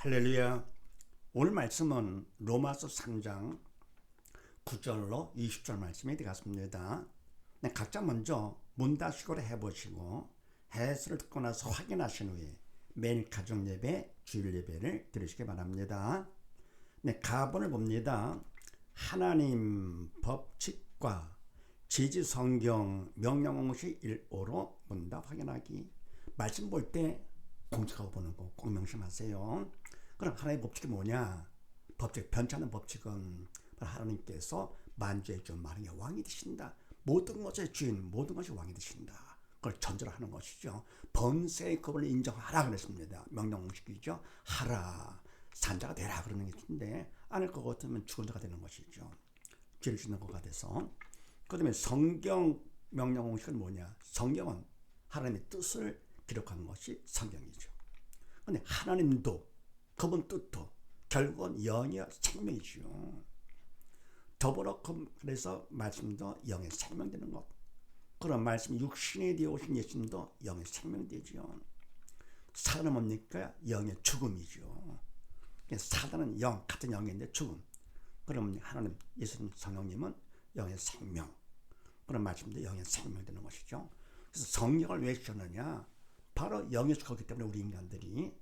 할렐루야. 오늘 말씀은 로마서 3장 9절로 20절 말씀이 되겠습니다. 각자 먼저 문답식으로 해보시고 해설을 듣고 나서 확인하신 후에 매일 가정 예배, 주일 예배를 드리시기 바랍니다. 가본을 봅니다. 하나님 법칙과 지지 성경 명령 공식 1호로 문답 확인하기. 말씀 볼 때 공식하고 보는 거 꼭 명심하세요. 그럼 하나님의 법칙이 뭐냐? 법칙, 변치 않는 법칙은 하나님께서 만주의 주 만왕의 왕이 되신다. 모든 것의 주인, 모든 것이 왕이 되신다. 그걸 전제로 하는 것이죠. 번세의 법을 인정하라 그랬습니다. 명령 공식이죠. 하라, 산자가 되라 그러는 것인데 안 할 것 같으면 죽은 자가 되는 것이죠. 죄를 짓는 것가 돼서. 그 다음에 성경 명령 공식은 뭐냐? 성경은 하나님의 뜻을 기록한 것이 성경이죠. 근데 하나님도 그분 뜻도 결국은 영이요 생명이죠. 더불어 그래서 말씀도 영의 생명되는 것. 그런 말씀 육신이 되어 오신 예수님도 영의 생명되죠. 사단은 뭡니까? 영의 죽음이죠. 사단은 영, 같은 영인데 죽음. 그럼 하나님 예수님 성령님은 영의 생명. 그런 말씀도 영의 생명되는 것이죠. 그래서 성령을 왜 주셨느냐? 바로 영이 죽었기 때문에 우리 인간들이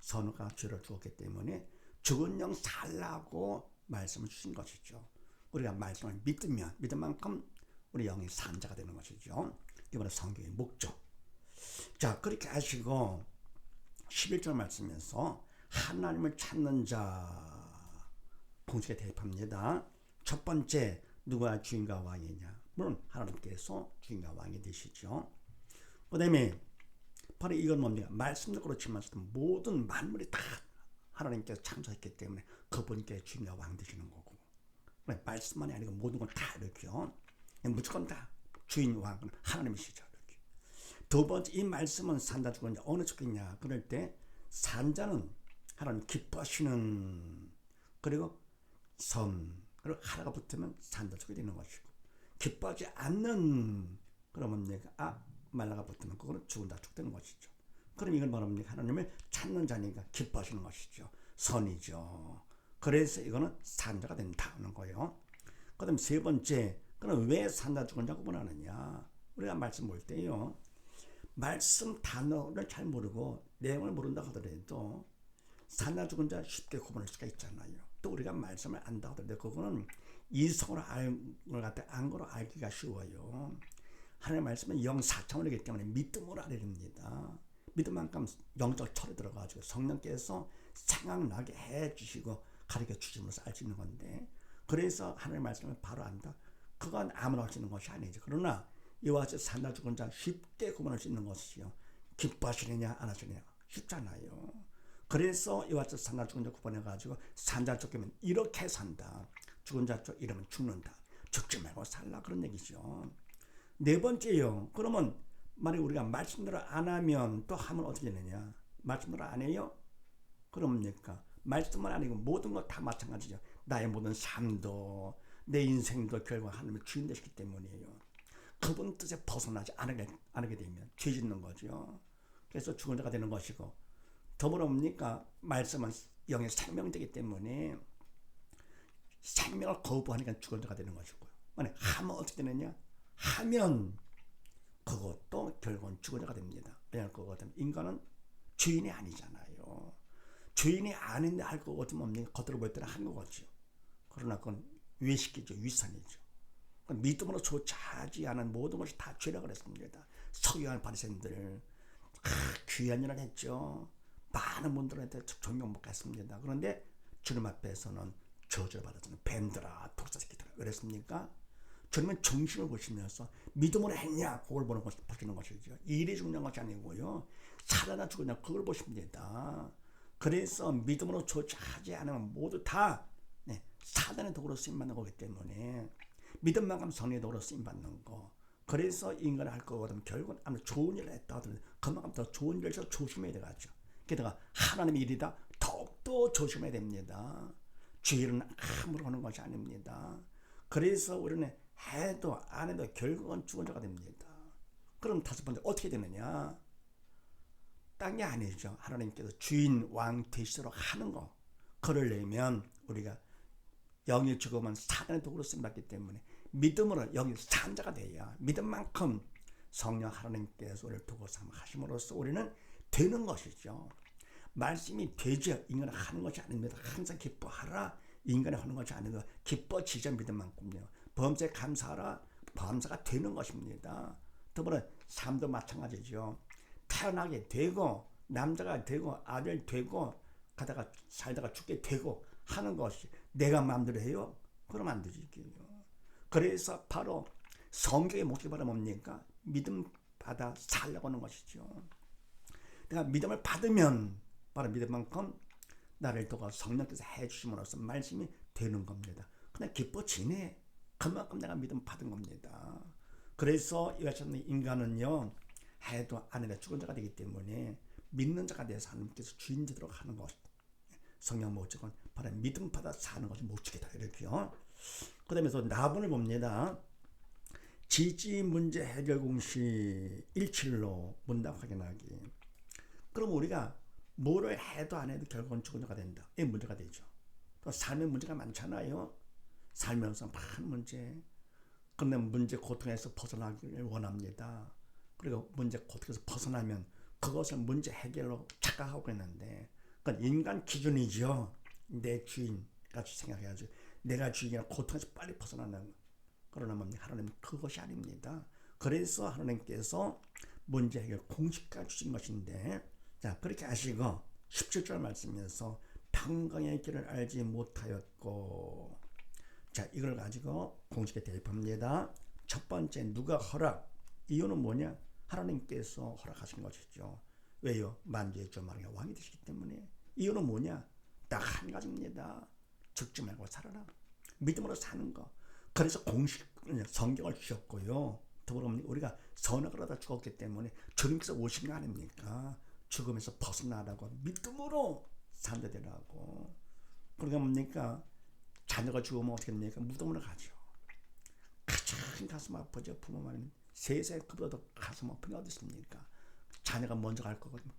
선우가 죄를 주었기 때문에 죽은 영 살라고 말씀을 주신 것이죠. 우리가 말씀을 믿으면 믿은 만큼 우리 영이 산 자가 되는 것이죠. 이게 바로 성경의 목적. 자, 그렇게 하시고 11절 말씀에서 하나님을 찾는 자 공식에 대입합니다. 첫 번째, 누가 주인과 왕이냐? 물론 하나님께서 주인과 왕이 되시죠. 그 다음에 바로 이건 뭡니까? 말씀도 그렇지만 모든 만물이 다 하나님께서 창조했기 때문에 그분께 주인과 왕 되시는 거고, 말씀만이 아니고 모든 걸 다 이렇게요. 무조건 다 주인 왕은 하나님이시죠. 이렇게. 두 번째, 이 말씀은 산자 죽은 자 어느 쪽이냐? 그럴 때 산자는 하나님 기뻐하시는, 그리고 선, 그리고 하나가 붙으면 산자 쪽이 되는 것이고, 기뻐하지 않는, 그러면 내가 말라가 붙으면 그거는 죽은 자 쪽 되는 것이죠. 그럼 이건 뭐랍니까? 하나님을 찾는 자니까 기뻐하시는 것이죠. 선이죠. 그래서 이거는 산자가 된다는 거예요. 그 다음 세 번째, 그럼 왜 산자 죽은 자 구분하느냐? 우리가 말씀 볼 때요, 말씀 단어를 잘 모르고 내용을 모른다 하더라도 산자 죽은 자 쉽게 구분할 수가 있잖아요. 또 우리가 말씀을 안다 하더라도 그거는 이성으로 안 거로 알기가 쉬워요. 하나님의 말씀은 영 4차원이기 때문에 믿음으로 알아야 됩니다. 믿음만큼 영적 철에 들어가지고 성령께서 생각나게 해주시고 가르쳐 주심으로써 알 수 있는 건데, 그래서 하나님의 말씀을 바로 안다? 그건 아무나 할 수 있는 것이 아니죠. 그러나 이와 같이 산자 죽은 자 쉽게 구분할 수 있는 것이요, 기뻐하시느냐 안 하시느냐 쉽잖아요. 그래서 이와 같이 산자 죽은 자 구분해가지고 산자 쪽이면 이렇게 산다, 죽은 자 쪽 이러면 죽는다, 죽지 말고 살라, 그런 얘기죠. 네 번째요, 그러면 만약 우리가 말씀대로 안 하면 또 하면 어떻게 되느냐? 말씀대로 안 해요? 그럽니까? 말씀만 아니고 모든 것 다 마찬가지죠. 나의 모든 삶도 내 인생도 결국 하나님의 주인 되시기 때문이에요. 그분 뜻에 벗어나지 않게 되면 죄 짓는 거죠. 그래서 죽은 자가 되는 것이고, 더불어 뭡니까? 말씀은 영의 생명되기 때문에 생명을 거부하니까 죽은 자가 되는 것이고요. 만약 하면 어떻게 되느냐? 하면 그것도 결국은 죽은 자가 됩니다. 왜냐하면 그거 같으면 인간은 주인이 아니잖아요. 주인이 아닌데 할 거 같으면 뭡니까? 겉으로 볼 때는 한 거죠. 그러나 그건 위식이죠. 위선이죠. 믿음으로 조차하지 않은 모든 것이 다 죄라 그랬습니다. 서기관 바리새인들 귀한 일을 했죠. 많은 분들한테 존경 못 받습니다. 그런데 주님 앞에서는 저주를 받았잖아요. 뱀들아, 독사새끼들아, 그랬습니까? 주님은 정신을 보시면서 믿음으로 했냐, 그걸 보시는 것이죠. 일이 중요한 것이 아니고요, 살아나 죽었냐 그걸 보십니다. 그래서 믿음으로 조차하지 않으면 모두 다 사단의 도구로 쓰임받는 거기 때문에 믿음만큼 성령의 도구로 쓰임받는 거. 그래서 인간을 할 거거든 결국은 아무리 좋은 일을 했다 하더라도 그만큼 더 좋은 일을 조심해야 되겠죠. 게다가 하나님의 일이다 더욱더 조심해야 됩니다. 죄는 함부로 하는 것이 아닙니다. 그래서 우리는 해도 안 해도 결국은 죽은 자가 됩니다. 그럼 다섯 번째 어떻게 되느냐? 땅이 아니죠. 하나님께서 주인 왕 되시도록 하는 거. 그러려면 우리가 영의 죽음은 사단의 도구로 쓰임받기 때문에 믿음으로 영의 산 자가 돼야 믿음만큼 성령 하나님께서 우리를 두고 삼하심으로써 우리는 되는 것이죠. 말씀이 되죠. 인간은 하는 것이 아닙니다. 항상 기뻐하라. 인간이 하는 것이 아니고 기뻐지죠. 믿음만큼요. 범사에 감사하라. 범사가 되는 것입니다. 더불어 삶도 마찬가지죠. 태어나게 되고 남자가 되고 아들 되고 가다가 살다가 죽게 되고 하는 것이 내가 마음대로 해요? 그러면 안 되지. 그래서 바로 성경의 목적이 바로 뭡니까? 믿음 받아 살려고 하는 것이죠. 내가 믿음을 받으면 바로 믿음만큼 나를 도가 성령께서 해주심으로써 말씀이 되는 겁니다. 그냥 기뻐지네. 그만큼 내가 믿음 받은 겁니다. 그래서 이것처럼 인간은요, 해도 안 해도 죽은 자가 되기 때문에 믿는 자가 돼서 하나님께서 주인 되도록 하는 것. 성령 목적은 바로 믿음 받아 사는 것이 목적이다. 이렇게요. 그 다음에 또 나분을 봅니다. 지지 문제 해결 공식 17로 문답 확인하기. 그럼 우리가 뭐를 해도 안 해도 결국은 죽은 자가 된다. 이 문제가 되죠. 또 삶의 문제가 많잖아요. 살면서 많은 문제. 그런데 문제 고통에서 벗어나기를 원합니다. 그리고 문제 고통에서 벗어나면 그것을 문제 해결로 착각하고 있는데 그건 인간 기준이죠. 내 주인 같이 생각해야지. 내가 주인이라 고통에서 빨리 벗어나는 거. 그러나 하나님은 그것이 아닙니다. 그래서 하나님께서 문제 해결 공식까지 주신 것인데, 자 그렇게 하시고 17절 말씀에서 평강의 길을 알지 못하였고, 자 이걸 가지고 공식에 대입합니다. 첫 번째 누가 허락? 이유는 뭐냐? 하나님께서 허락하신 것이죠. 왜요? 만주의 주 마리아 왕이 되시기 때문에. 이유는 뭐냐? 딱 한 가지입니다. 죽지 말고 살아라. 믿음으로 사는 거. 그래서 공식 성경을 주셨고요. 더불어 우리가 선악을 하다 죽었기 때문에 주님께서 오신 거 아닙니까? 죽음에서 벗어나라고 믿음으로 산자되라고. 그러니까 뭡니까? 자녀가 죽으면 어떻게 됩니까? 무덤으로 가죠. 가장 가슴 아프죠. 부모 말은 세상에 그보다 가슴 아픈 게 어디 있습니까? 자녀가 먼저 갈 거거든요.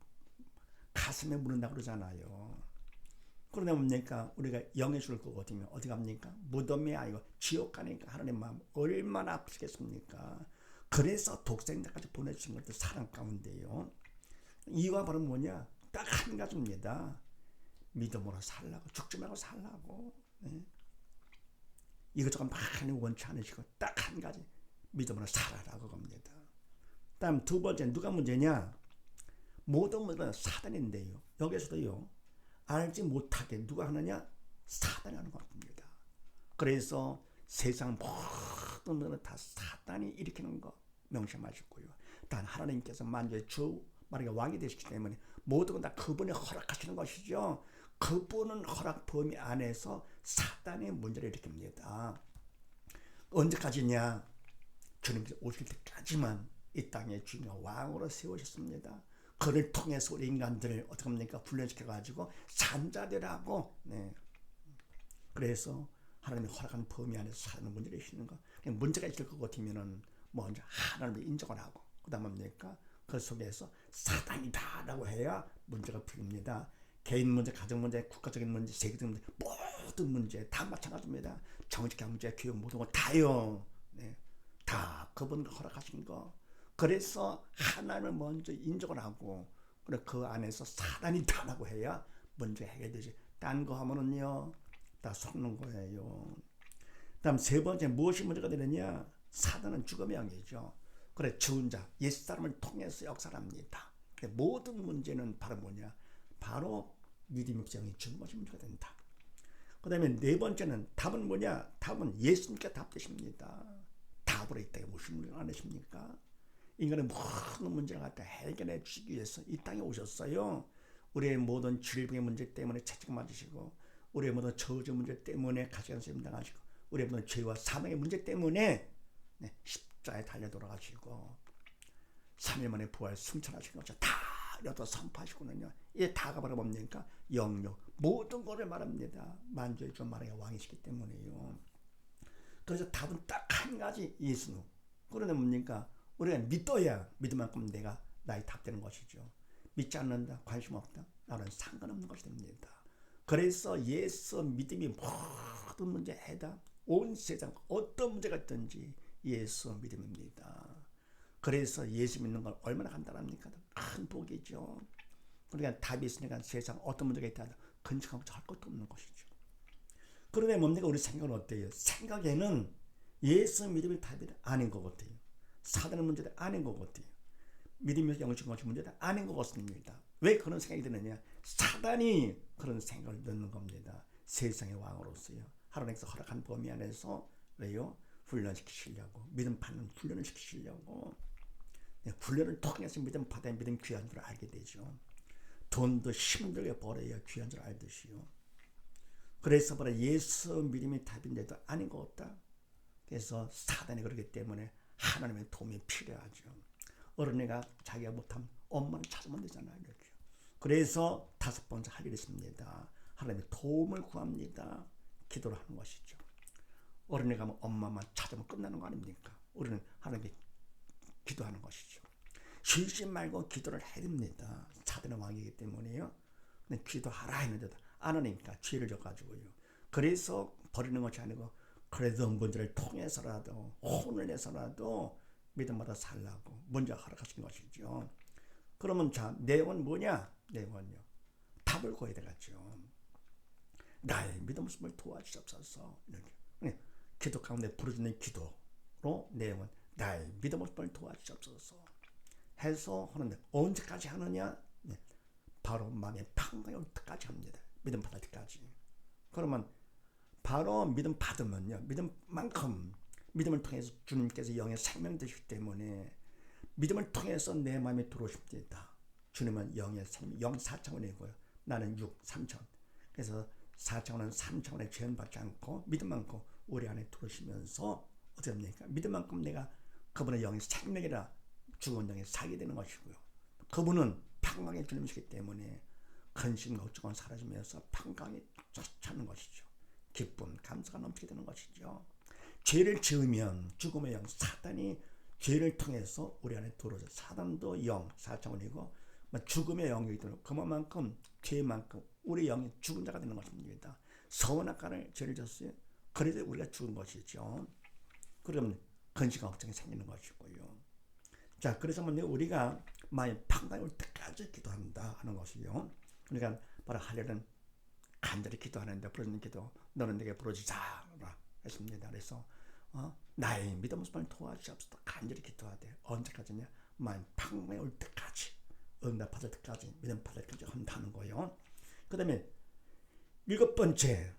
가슴에 묻는다고 그러잖아요. 그러다 뭡니까? 우리가 영에 죽을 거거든요. 어디 갑니까? 무덤이 아니고 지옥 가니까 하나님 마음 얼마나 아프시겠습니까? 그래서 독생자까지 보내주신 것도 사랑 가운데요. 이유가 바로 뭐냐? 딱 한 가지입니다. 믿음으로 살라고, 죽지 말고 살라고. 네. 이것저것 많이 원치 않으시고 딱 한 가지 믿음으로 살아라고 겁니다. 다음 두 번째 누가 문제냐? 모든 문제는 사단인데요. 여기서도요. 알지 못하게 누가 하느냐? 사단이 하는 겁니다. 그래서 세상 모든 문제는 다 사단이 일으키는 거 명심하시고요. 단 하나님께서 만주의 주 마리아 왕이 되시기 때문에 모든 건 다 그분이 허락하시는 것이죠. 그분은 허락 범위 안에서 사단의 문제를 일으킵니다. 언제까지냐? 주님께서 오실 때까지만 이 땅의 주인과 왕으로 세우셨습니다. 그를 통해서 우리 인간들을 어떻게 합니까? 훈련시켜가지고 산자들하고, 네. 그래서 하나님이 허락한 범위 안에서 사는 문제를 있는 거. 문제가 있을 것 같으면은 먼저 하나님을 인정을 하고, 그 다음 뭡니까? 그 속에서 사단이다라고 해야 문제가 풀립니다. 개인 문제, 가정 문제, 국가적인 문제, 세계적 문제, 모든 문제 다 마찬가지입니다. 정치, 경제, 교육 모든 거 다요. 네. 다 그분과 허락하신 거. 그래서 하나님을 먼저 인정을 하고, 그래 그 안에서 사단이 다라고 해야 문제 해결되지. 딴 거 하면은요, 다 속는 거예요. 다음 세 번째 무엇이 문제가 되느냐? 사단은 죽음의 영이죠. 그래 죽은 자, 옛사람을 통해서 역사합니다. 모든 문제는 바로 뭐냐? 바로 믿음의 영이 죽은 것이 문제가 된다. 그 다음에 네 번째는 답은 뭐냐? 답은 예수님께 답되십니다. 답으로 이 땅에 오신 분이 아니십니까? 인간의 모든 문제를 갖다 해결해 주시기 위해서 이 땅에 오셨어요. 우리의 모든 질병의 문제 때문에 책임을 지시고, 우리의 모든 저주 문제 때문에 가시관수임 당하시고, 우리의 모든 죄와 사망의 문제 때문에 십자가에 달려 돌아가시고 3일 만에 부활 승천하신 것을 다 이렇게 선포하시고는요. 이게 다가 바로 뭡니까? 영역 모든 것을 말합니다. 만주의 주 마리아 왕이시기 때문에요. 그래서 답은 딱 한 가지, 예수. 그러나 뭡니까? 우리가 믿어야 믿음만큼 내가 나의 답되는 것이죠. 믿지 않는다, 관심 없다, 나는 상관없는 것이 됩니다. 그래서 예수 믿음이 모든 문제 해답, 온 세상 어떤 문제가 있든지 예수 믿음입니다. 그래서 예수 믿는 걸 얼마나 간단합니까? 큰 복이죠. 그러니까 답이 있으니까 세상 어떤 문제가 있다 하도 근심하고 할 것도 없는 것이죠. 그런데 뭡니까? 우리 생각은 어때요? 생각에는 예수 믿음이 답이 아닌 것 같아요. 사단의 문제도 아닌 것 같아요. 믿음이 영적 것이 문제도 아닌 것 같습니다. 왜 그런 생각이 드느냐? 사단이 그런 생각을 넣는 겁니다. 세상의 왕으로서요. 하나님께서 허락한 범위 안에서 왜요? 훈련시키시려고, 믿음 받는 훈련을 시키시려고. 훈련을 통해서 믿음 받아야 믿음 귀한 줄 알게 되죠. 돈도 힘들게 벌어야 귀한 줄 알듯이요. 그래서 바로 예수 믿음이 답인데도 아닌 것 같다. 그래서 사단이 그렇기 때문에 하나님의 도움이 필요하죠. 어른애가 자기가 못하면 엄마를 찾으면 되잖아요. 이렇게. 그래서 다섯 번째 할 일이 있습니다. 하나님의 도움을 구합니다. 기도를 하는 것이죠. 어른애 가면 엄마만 찾으면 끝나는 거 아닙니까? 우리는 하나님께 기도하는 것이죠. 쉬지 말고 기도를 해야 됩니다. 사단의 왕이기 때문에요. 근데 기도하라 했는데도 안 하니까 죄를 져가지고요. 그래서 버리는 것이 아니고 그래도 문제를 통해서라도 혼을 내서라도 믿음마다 살라고 먼저 허락하신 것이죠. 그러면 자, 내용은 뭐냐? 내용은요. 답을 구해야 되겠죠. 나의 믿음을 도와주옵소서. 이렇게. 기도 가운데 부르짖는 기도로 내용은 나의 믿음을 도와주옵소서 해서 하는데 언제까지 하느냐? 바로 마음의 평강이 올 때까지 합니다. 믿음 받을 때까지. 그러면 바로 믿음 받으면요. 믿음만큼 믿음을 통해서 주님께서 영의 생명 되시기 때문에 믿음을 통해서 내 마음에 들어오십니다. 주님은 영의 생명, 영 4차원이고요. 나는 6, 3차원. 그래서 4차원은 3차원에 죄받지 않고 믿음만큼 우리 안에 들어오시면서 어떻게 됩니까? 믿음만큼 내가 그분의 영의 생명이라 죽은 영에 살게 되는 것이고요. 그분은 평강의 주님이시기 때문에 근심, 걱정은 사라지면서 평강이 찾는 것이죠. 기쁨, 감사가 넘치게 되는 것이죠. 죄를 지으면 죽음의 영, 사단이 죄를 통해서 우리 안에 들어오죠. 사단도 영, 4차원이고 죽음의 영이기 때문에 그만큼 죄만큼 우리 영이 죽은 자가 되는 것입니다. 선악과를 죄를 졌어요. 그래서 우리가 죽은 것이죠. 그러면 근심, 걱정이 생기는 것이고요. 자, 그래서 우리가 마음의 평강이 올 때까지 기도한다 하는 것이요. 그러니까 바로 하려는 간절히 기도하는데 부르짖는 기도, 너는 내게 부르짖으라 했습니다. 그래서 나의 믿음을 도와주옵소서. 간절히 기도하되 언제까지냐? 마음 평강이 올 때까지, 응답받을 때까지, 믿음 받을 때까지 한다는 거예요. 그 다음에 일곱 번째,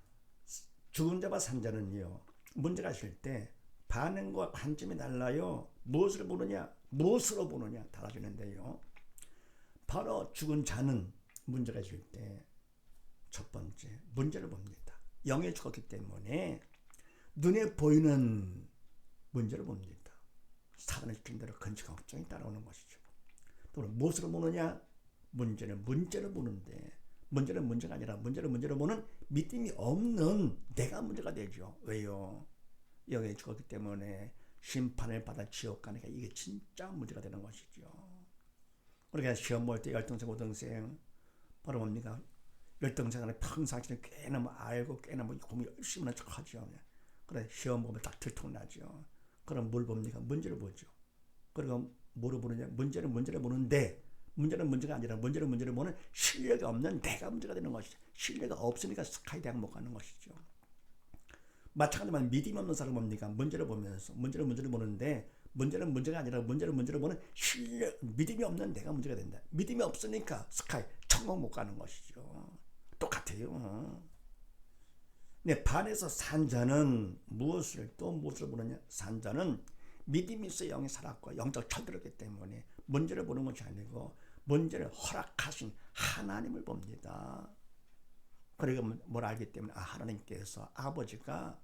죽은 자와 산 자는요, 문제가 있을 때 반응과 관점이 달라요. 무엇을 보느냐, 무엇으로 보느냐 달라지는데요. 바로 죽은 자는 문제가 있을 때 첫 번째 문제를 봅니다. 영에 죽었기 때문에 눈에 보이는 문제를 봅니다. 사단의 시킨 대로 근심, 걱정이 따라오는 것이죠. 또 무엇으로 보느냐? 문제는 문제를 보는데 문제는 문제가 아니라 문제를 보는 믿음이 없는 내가 문제가 되죠. 왜요? 영에 죽었기 때문에 심판을 받아 지옥 가니까 이게 진짜 문제가 되는 것이죠. 그러니까 시험 볼 때 열등생, 고등생 바로 뭡니까? 열등생은 평상시에 꽤나 알고 꽤나 공부 열심히 하는 척하죠. 그래 시험 보면 딱 들통나죠. 그럼 뭘 봅니까? 문제를 보죠. 그리고 뭐를 보느냐? 문제를 보는데 문제는 문제가 아니라 문제를 보는 실력이 없는 내가 문제가 되는 것이죠. 실력이 없으니까 스카이 대학 못 가는 것이죠. 마찬가지로 믿음이 없는 사람은 뭡니까? 문제를 보면서 문제를 보는데 문제는 문제가 아니라 문제를 보는 실력, 믿음이 없는 내가 문제가 된다. 믿음이 없으니까 스카이 천국 못 가는 것이죠. 똑같아요. 네, 반에서 산 자는 무엇을 보느냐? 산 자는 믿음이 있어 영이 살았고 영적 철들었기 때문에 문제를 보는 것이 아니고 문제를 허락하신 하나님을 봅니다. 그리고 뭘 알기 때문에 하나님께서 아버지가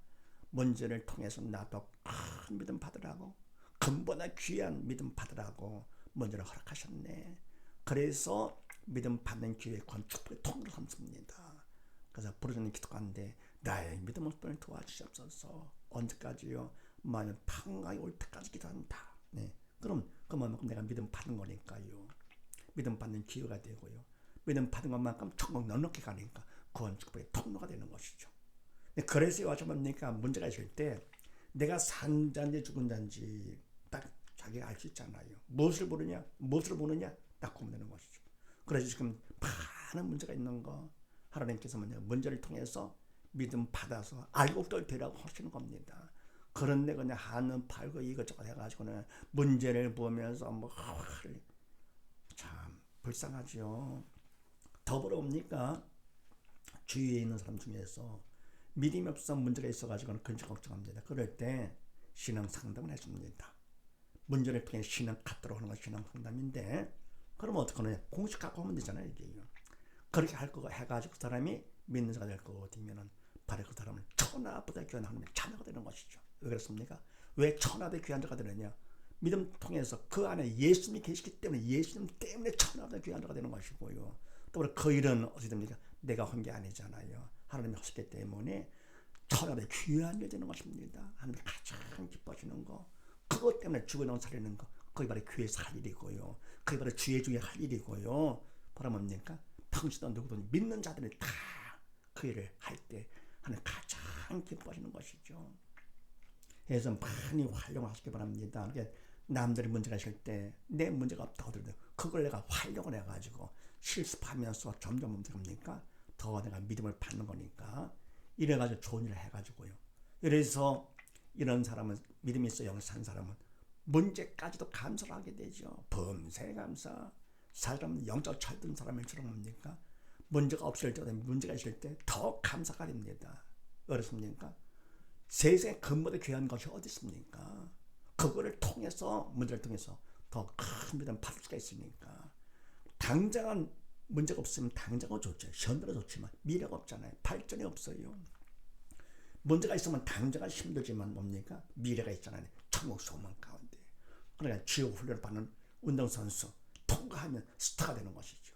문제를 통해서 나도 큰 믿음 받으라고 근본의 귀한 믿음 받으라고 문제를 허락하셨네. 그래서 믿음 받는 기회 건축의 통로를 삼습니다. 그래서 부르짖는 기도가인데 나의 믿음을 도와주시옵소서. 언제까지요? 마음의 평강이 올 때까지 기도한다. 네. 그럼 그만큼 내가 믿음 받은 거니까요. 믿음 받는 기회가 되고요. 믿음 받은 것만큼 천국 넉넉히 가니까 구원 축복의 통로가 되는 것이죠. 그래서 와서 뭡니까? 문제가 있을 때 내가 산 자인지 죽은 자인지 딱 자기가 알 수 있잖아요. 무엇을 보느냐? 무엇을 보느냐? 딱 구분되는 것이죠. 그래서 지금 많은 문제가 있는 거 하나님께서 문제를 통해서 믿음 받아서 알고 또 되라고 하시는 겁니다. 그런데 그냥 하는 팔고 이것저것 해가지고는 문제를 보면서 참 불쌍하죠. 더불어 옵니까? 주위에 있는 사람 중에서 믿음이 없어서 문제가 있어가지고는 근심 걱정합니다. 그럴 때 신앙 상담을 해줍니다. 문제를 통해 신앙 갖도록 하는 것이 신앙 상담인데, 그러면 어떻게 하느냐? 공식 갖고 하면 되잖아요. 이게요. 그렇게 할 거고 해가지고 그 사람이 믿는 자가 될 거고 되면은 바로 그 사람은 천하보다 귀한 하나님의 자녀가 되는 것이죠. 왜 그렇습니까? 왜 천하보다 귀한 자가 되느냐? 믿음 통해서 그 안에 예수님이 계시기 때문에 예수님 때문에 천하보다 귀한 자가 되는 것이고요. 또 그 일은 어떻게 됩니까? 내가 한 게 아니잖아요. 하나님이 하셨기 때문에 천하보다 귀한 일 되는 것입니다. 하나님이 가장 기뻐하시는 거. 그것 때문에 죽어나온 살리는 거. 그게 바로 교회에서 할 일이고요. 그게 바로 주의 중에 할 일이고요. 바로 뭡니까? 당신도 누구든 믿는 자들이 다 그 일을 할 때 하나님 가장 기뻐하시는 것이죠. 그래서 많이 활용하시기 바랍니다. 남들이 문제가 있을 때 내 문제가 없다고 하더라도 그걸 내가 활용을 해가지고 실습하면서 점점 뭡니까? 더 내가 믿음을 받는 거니까 이래가지고 좋은 일을 해가지고요. 그래서 이런 사람은 믿음이 있어 영을 산 사람은 문제까지도 감사를 하게 되죠. 범세 감사. 사람 영적 철든 사람일처럼 뭡니까? 문제가 없을 때, 문제가 있을 때 더 감사가 됩니다. 어렵습니까? 세상에 근본에 귀한 것이 어디 있습니까? 그거를 통해서, 문제를 통해서 더 큰 믿음 받을 수가 있으니까. 당장은 문제가 없으면 당장은 좋죠. 현대는 좋지만 미래가 없잖아요. 발전이 없어요. 문제가 있으면 당장은 힘들지만 뭡니까? 미래가 있잖아요. 천국 소망 가운데. 그러니까 지옥 훈련을 받는 운동선수 통과하면 스타가 되는 것이죠.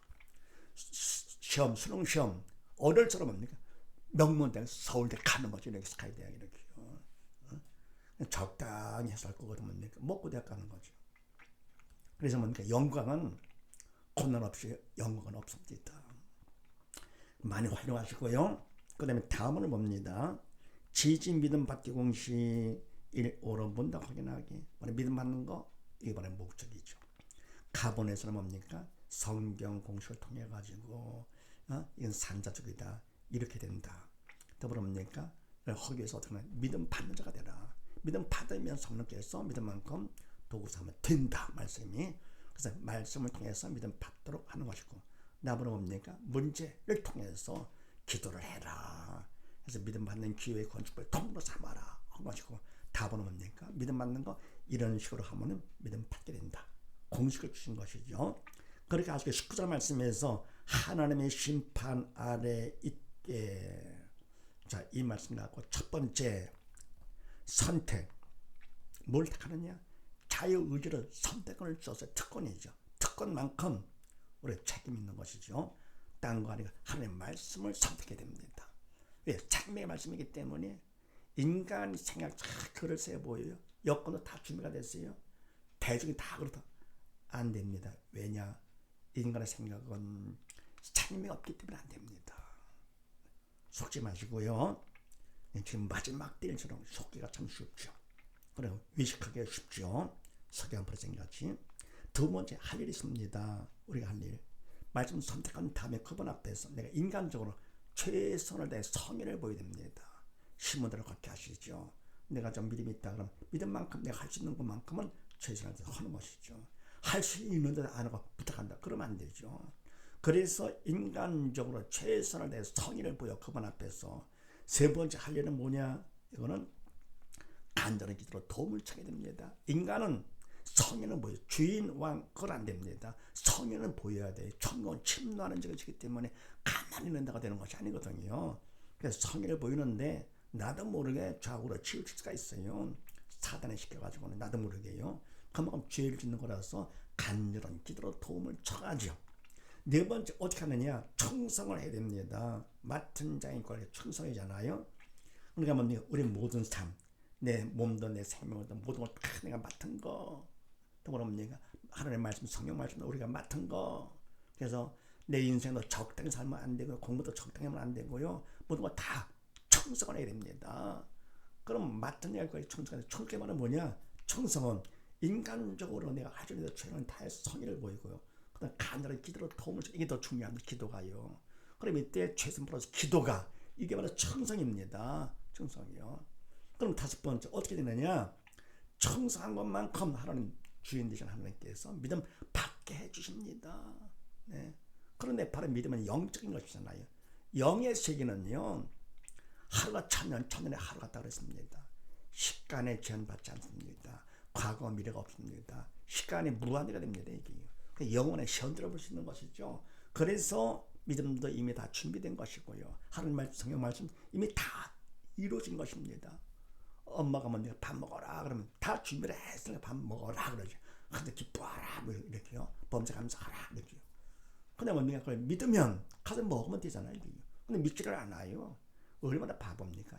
시험, 수능 시험 어릴 적은 뭡니까? 명문대 서울대 가는 거죠. 이렇게 스카이 대학 이렇게 적당히 해서 할 거거든. 뭡니까? 먹고 대학 가는 거죠. 그래서 뭡니까? 영광은 고난 없이 영광은 없습니다. 많이 활용하시고요. 그 다음에 다음은 뭡니다? 지지 믿음 받기 공식 1호로 본다 확인하기. 믿음 받는 거 이게 바로 목적이죠. 가본에서는 뭡니까? 성경 공식을 통해 가지고 이건 산자적이다 이렇게 된다. 더불어 뭡니까? 하기 위해서 어떻게 하면 믿음 받는 자가 되라. 믿음 받으면 성령께서 믿음만큼 도구 삼으면 된다 말씀이. 그래서 말씀을 통해서 믿음 받도록 하는 것이고, 나보러 뭡니까? 문제를 통해서 기도를 해라. 그래서 믿음 받는 기회의 건축을 통로 삼아라 한 것이고, 답은 뭡니까? 믿음 받는 거 이런 식으로 하면은 믿음 받게 된다. 공식을 주신 것이죠. 그렇게 아주 19절 말씀에서 하나님의 심판 아래 있게. 자, 이 말씀 갖고 첫 번째 선택. 뭘 택하느냐? 자유의지를 선택권을 줘서 특권이죠. 특권만큼 우리 책임 있는 것이죠. 딴 거 아니고 하나님의 말씀을 선택해야 됩니다. 왜? 생명의 말씀이기 때문에 인간 생각 글을 써 보여요. 여건도 다 준비가 됐어요. 대중이 다 그렇다. 안 됩니다. 왜냐? 인간의 생각은 생명이 없기 때문에 안 됩니다. 속지 마시고요. 지금 마지막 때일처럼 속기가 참 쉽죠. 그리고 위식하기 쉽죠. 석양 프로생같이. 두 번째 할 일이 있습니다. 우리가 할 일. 말씀 선택한 다음에 그분 앞에서 내가 인간적으로 최선을 다해 성의를 보여야 됩니다. 신문대로 그렇게 하시죠. 내가 좀 믿음이 있다 그러면 믿음만큼 내가 할 수 있는 것만큼은 최선을 다해 하는 것이죠. 할 수 있는데 안 하고 부탁한다. 그러면 안 되죠. 그래서 인간적으로 최선을 다해 성의를 보여 그분 앞에서. 세 번째 할 일은 뭐냐? 이거는 간절한 기도로 도움을 청해야 됩니다. 인간은 성의는 보여. 주인, 왕, 그건 안 됩니다. 성의는 보여야 돼요. 천국은 침노하는 적이기 때문에 가만히 있는 데가 되는 것이 아니거든요. 그래서 성의를 보이는데 나도 모르게 좌우로 치우칠 수가 있어요. 사단에 시켜가지고는 나도 모르게요. 그만큼 죄를 짓는 거라서 간절한 기도로 도움을 청하죠. 네 번째 어떻게 하느냐? 충성을 해야 됩니다. 맡은 자인 걸 충성이잖아요. 그러니까 뭡니까? 우리 모든 삶, 내 몸도 내 생명도 모든 걸 다 내가 맡은 거. 또 뭡니까? 하나님의 말씀, 성경 말씀 우리가 맡은 거. 그래서 내 인생도 적당히 살면 안 되고요. 공부도 적당히 하면 안 되고요. 모든 거 다 청성을 해야 됩니다. 그럼 맡은 일과 청성은 청소의 말은 뭐냐? 청성은 인간적으로 내가 할 수 있는 최선을 다해서 성의를 보이고요. 그다음 간절한 기도로 도움을 줘. 이게 더 중요합니다. 기도가요. 그럼 이때 최선 플러스 기도가 이게 바로 청성입니다. 청성이요. 그럼 다섯 번째 어떻게 되느냐? 청성한 것만큼 하나님 주인 되신 하나님께서 믿음 받게 해주십니다. 네. 그런데 바로 믿음은 영적인 것이잖아요. 영의 세계는요. 하루가 천년, 천년의 하루 같다 그랬습니다. 시간에 제한받지 않습니다. 과거, 미래가 없습니다. 시간이 무한대가 됩니다. 이게 영원의 현재를 볼 수 있는 것이죠. 그래서 믿음도 이미 다 준비된 것이고요. 하나님 말씀, 성경 말씀 이미 다 이루어진 것입니다. 엄마가 먼저 밥 먹어라 그러면 다 준비를 했으니까 밥 먹어라 그러죠. 근데 기뻐하라 뭐 이렇게요. 범죄 감사하라 이렇게요. 근데 뭡니까? 그걸 믿으면 가서 먹으면 되잖아요. 근데 믿지를 않아요. 얼마나 바보입니까?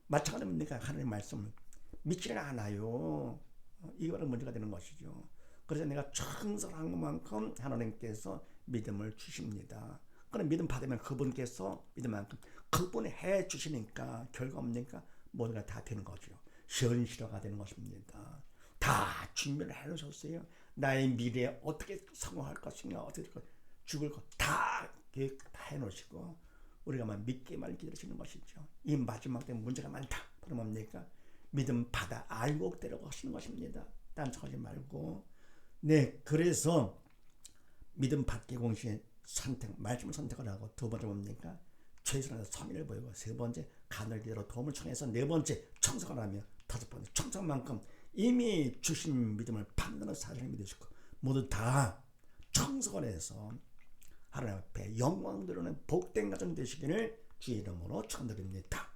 마찬가지입니까? 하나님의 말씀을 믿지를 않아요. 이게 바로 문제가 되는 것이죠. 그래서 내가 청성한 것만큼 하나님께서 믿음을 주십니다. 그럼 믿음 받으면 그분께서 믿음만큼 그분이 해 주시니까 결과 없으니까 모두가 다 되는 거죠. 현실화가 되는 것입니다. 다 준비를 해놓으셨어요. 나의 미래에 어떻게 성공할 것인가, 어떻게 죽을 것 다 해놓으시고 우리가만 믿기만 기다리시는 것이죠. 이 마지막 때 문제가 많다. 그럼 뭡니까? 믿음 받아 알고 되려고 하시는 것입니다. 딴척하지 말고. 네, 그래서 믿음 받기 공시에 선택, 말씀을 선택을 하고 두 번째 뭡니까? 최선의 성의를 보이고 세 번째 간을 기도로 도움을 청해서 네 번째 청성을 하며 다섯 번째 청성만큼 이미 주신 믿음을 받는 사실을 믿으시고 모두 다 청성을 해서 하나님 앞에 영광 드리는 복된 가정 되시기를 주의 이름으로 축원드립니다.